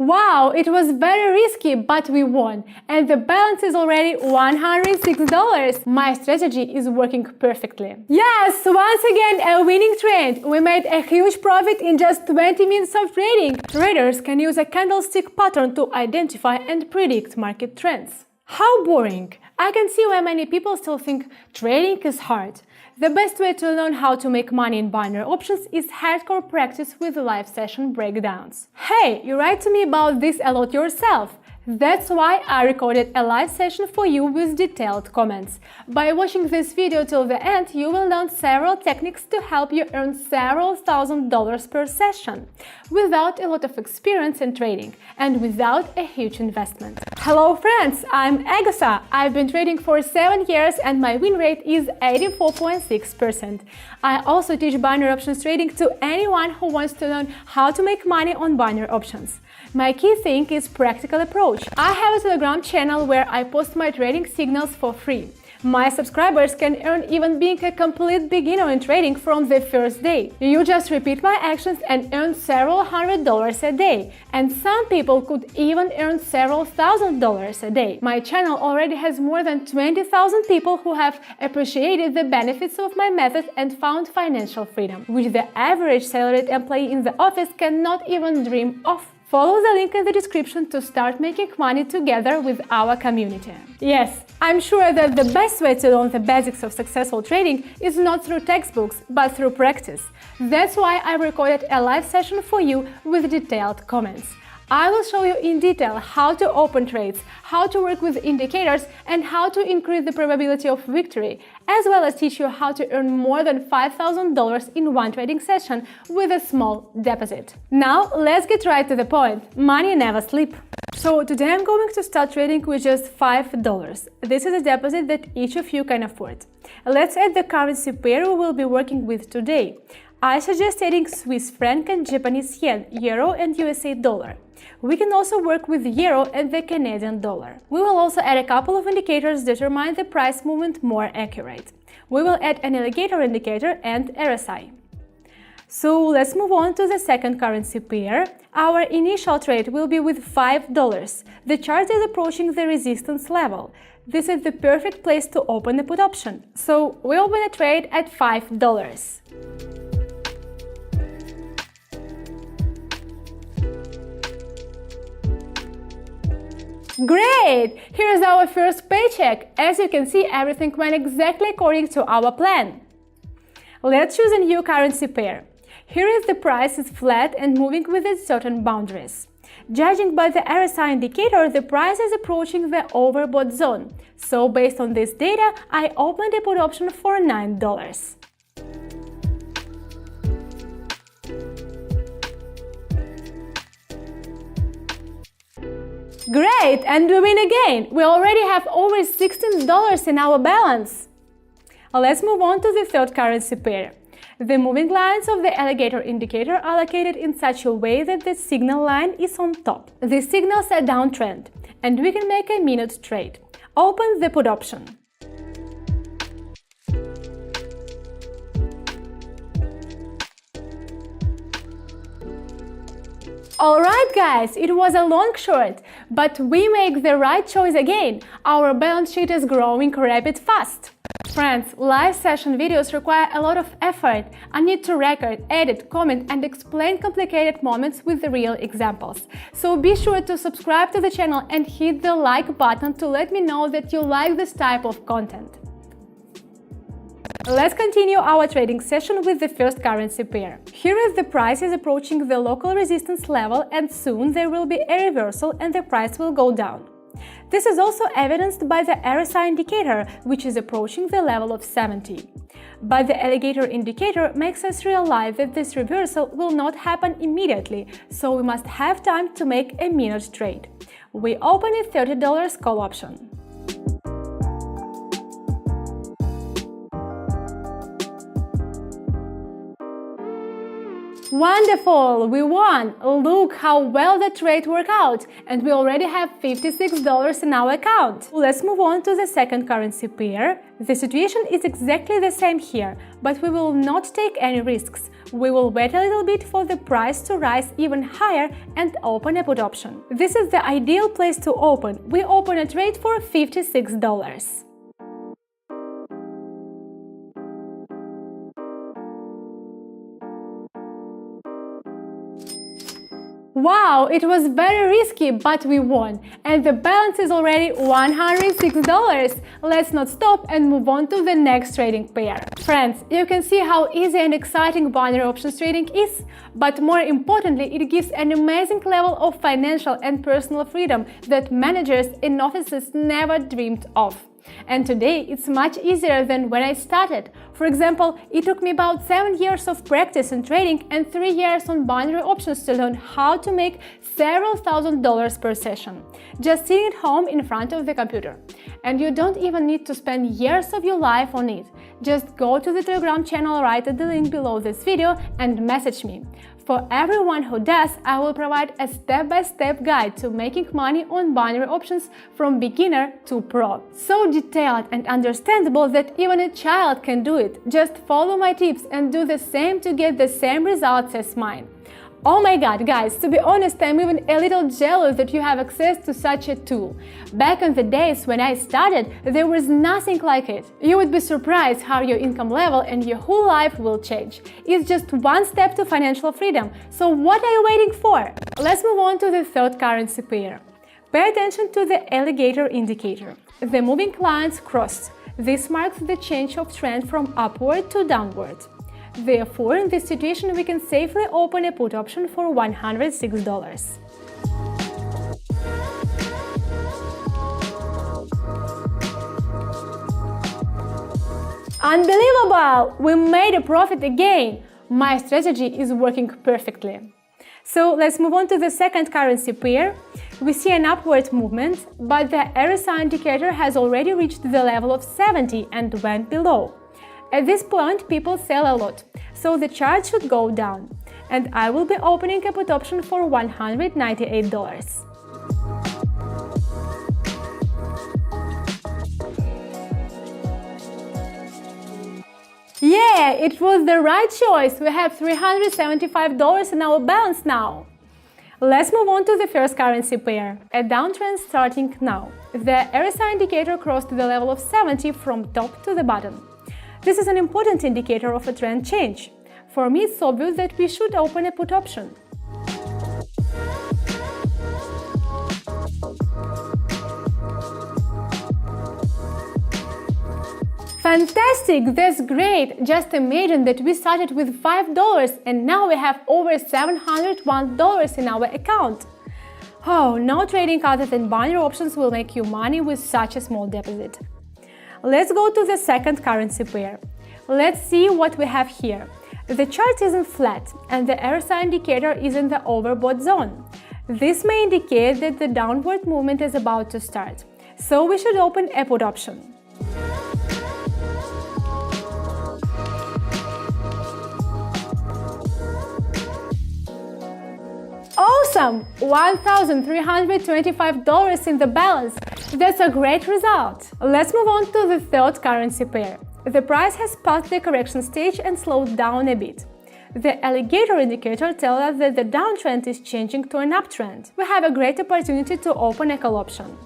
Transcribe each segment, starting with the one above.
Wow, it was very risky, but we won. And the balance is already $106. My strategy is working perfectly. Yes, once again a winning trade. We made a huge profit in just 20 minutes of trading. Traders can use a candlestick pattern to identify and predict market trends. How boring! I can see why many people still think trading is hard. The best way to learn how to make money in binary options is hardcore practice with live session breakdowns. Hey, you write to me about this a lot yourself. That's why I recorded a live session for you with detailed comments. By watching this video till the end, you will learn several techniques to help you earn several $1,000s per session, without a lot of experience in trading and without a huge investment. Hello friends, I'm Agatha. I've been trading for 7 years and my win rate is 84.6%. I also teach binary options trading to anyone who wants to learn how to make money on binary options. My key thing is practical approach. I have a Telegram channel where I post my trading signals for free. My subscribers can earn even being a complete beginner in trading from the first day. You just repeat my actions and earn several $100s a day. And some people could even earn several $1,000s a day. My channel already has more than 20,000 people who have appreciated the benefits of my method and found financial freedom, which the average salaried employee in the office cannot even dream of. Follow the link in the description to start making money together with our community. Yes, I'm sure that the best way to learn the basics of successful trading is not through textbooks, but through practice. That's why I recorded a live session for you with detailed comments. I will show you in detail how to open trades, how to work with indicators, and how to increase the probability of victory, as well as teach you how to earn more than $5,000 in one trading session with a small deposit. Now, let's get right to the point. Money never sleeps. So today I'm going to start trading with just $5. This is a deposit that each of you can afford. Let's add the currency pair we will be working with today. I suggest adding Swiss franc and Japanese yen, euro and USA dollar. We can also work with euro and the Canadian dollar. We will also add a couple of indicators that determine the price movement more accurate. We will add an alligator indicator and RSI. So let's move on to the second currency pair. Our initial trade will be with $5. The chart is approaching the resistance level. This is the perfect place to open a put option. So we open a trade at $5. Great! Here's our first paycheck. As you can see, everything went exactly according to our plan. Let's choose a new currency pair. Here is the price is flat and moving within certain boundaries. Judging by the RSI indicator, the price is approaching the overbought zone. So based on this data, I opened a put option for $9. Great! And we win again! We already have over $16 in our balance. Let's move on to the third currency pair. The moving lines of the alligator indicator are located in such a way that the signal line is on top. This signals a downtrend, and we can make a minute trade. Open the put option. Alright guys, it was a long short, but we make the right choice again. Our balance sheet is growing rapid fast. Friends, live session videos require a lot of effort. I need to record, edit, comment and explain complicated moments with the real examples. So be sure to subscribe to the channel and hit the like button to let me know that you like this type of content. Let's continue our trading session with the first currency pair. Here is the price is approaching the local resistance level and soon there will be a reversal and the price will go down. This is also evidenced by the RSI indicator, which is approaching the level of 70. But the alligator indicator makes us realize that this reversal will not happen immediately, so we must have time to make a minute trade. We open a $30 call option. Wonderful! We won! Look how well the trade worked out, and we already have $56 in our account. Let's move on to the second currency pair. The situation is exactly the same here, but we will not take any risks. We will wait a little bit for the price to rise even higher and open a put option. This is the ideal place to open. We open a trade for $56. Wow, it was very risky, but we won, and the balance is already $106. Let's not stop and move on to the next trading pair. Friends, you can see how easy and exciting binary options trading is, but more importantly, it gives an amazing level of financial and personal freedom that managers in offices never dreamed of. And today it's much easier than when I started. For example, it took me about 7 years of practice in trading and 3 years on binary options to learn how to make several $1,000s per session, just sitting at home in front of the computer. And you don't even need to spend years of your life on it. Just go to the Telegram channel right at the link below this video and message me. For everyone who does, I will provide a step-by-step guide to making money on binary options from beginner to pro. So detailed and understandable that even a child can do it. Just follow my tips and do the same to get the same results as mine. Oh my god, guys, to be honest, I'm even a little jealous that you have access to such a tool. Back in the days when I started, there was nothing like it. You would be surprised how your income level and your whole life will change. It's just one step to financial freedom, so what are you waiting for? Let's move on to the third currency pair. Pay attention to the alligator indicator. The moving lines crossed. This marks the change of trend from upward to downward. Therefore, in this situation, we can safely open a put option for $106. Unbelievable! We made a profit again! My strategy is working perfectly. So let's move on to the second currency pair. We see an upward movement, but the RSI indicator has already reached the level of 70 and went below. At this point, people sell a lot, so the chart should go down, and I will be opening a put option for $198. Yeah, it was the right choice! We have $375 in our balance now! Let's move on to the first currency pair. A downtrend starting now. The RSI indicator crossed the level of 70 from top to the bottom. This is an important indicator of a trend change. For me, it's obvious that we should open a put option. Fantastic! That's great! Just imagine that we started with $5 and now we have over $701 in our account. Oh, no trading other than binary options will make you money with such a small deposit. Let's go to the second currency pair. Let's see what we have here. The chart isn't flat and the RSI indicator is in the overbought zone. This may indicate that the downward movement is about to start, so we should open a put option. Awesome! $1,325 in the balance. That's a great result. Let's move on to the third currency pair. The price has passed the correction stage and slowed down a bit. The alligator indicator tells us that the downtrend is changing to an uptrend. We have a great opportunity to open a call option.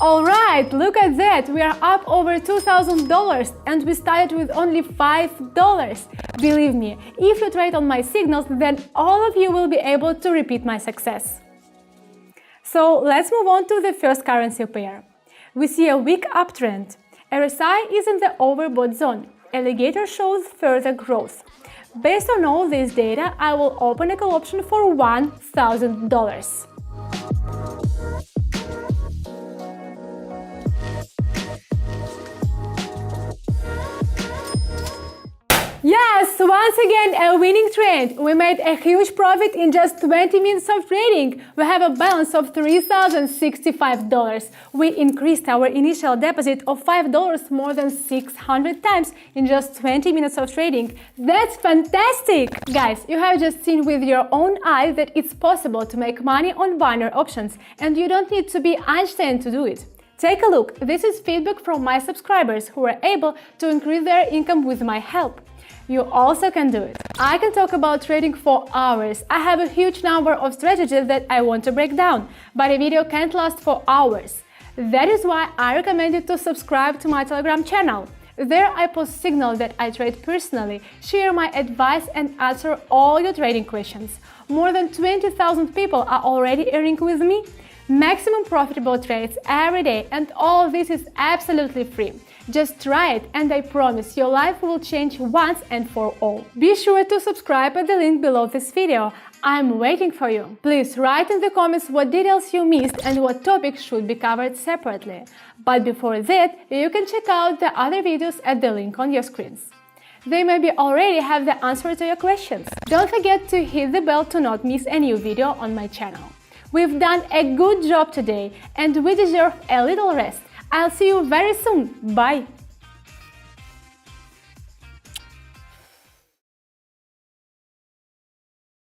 Alright, look at that! We are up over $2,000 and we started with only $5. Believe me, if you trade on my signals, then all of you will be able to repeat my success. So let's move on to the first currency pair. We see a weak uptrend. RSI is in the overbought zone. Alligator shows further growth. Based on all this data, I will open a call option for $1,000. Yes, once again a winning trend. We made a huge profit in just 20 minutes of trading. We have a balance of $3,065. We increased our initial deposit of $5 more than 600 times in just 20 minutes of trading. That's fantastic! Guys, you have just seen with your own eyes that it's possible to make money on binary options, and you don't need to be Einstein to do it. Take a look. This is feedback from my subscribers who were able to increase their income with my help. You also can do it. I can talk about trading for hours. I have a huge number of strategies that I want to break down, but a video can't last for hours. That is why I recommend you to subscribe to my Telegram channel. There I post signals that I trade personally, share my advice and answer all your trading questions. More than 20,000 people are already earning with me. Maximum profitable trades every day, and all of this is absolutely free. Just try it and I promise your life will change once and for all. Be sure to subscribe at the link below this video. I'm waiting for you. Please write in the comments what details you missed and what topics should be covered separately. But before that, you can check out the other videos at the link on your screens. They maybe already have the answer to your questions. Don't forget to hit the bell to not miss a new video on my channel. We've done a good job today and we deserve a little rest. I'll see you very soon. Bye!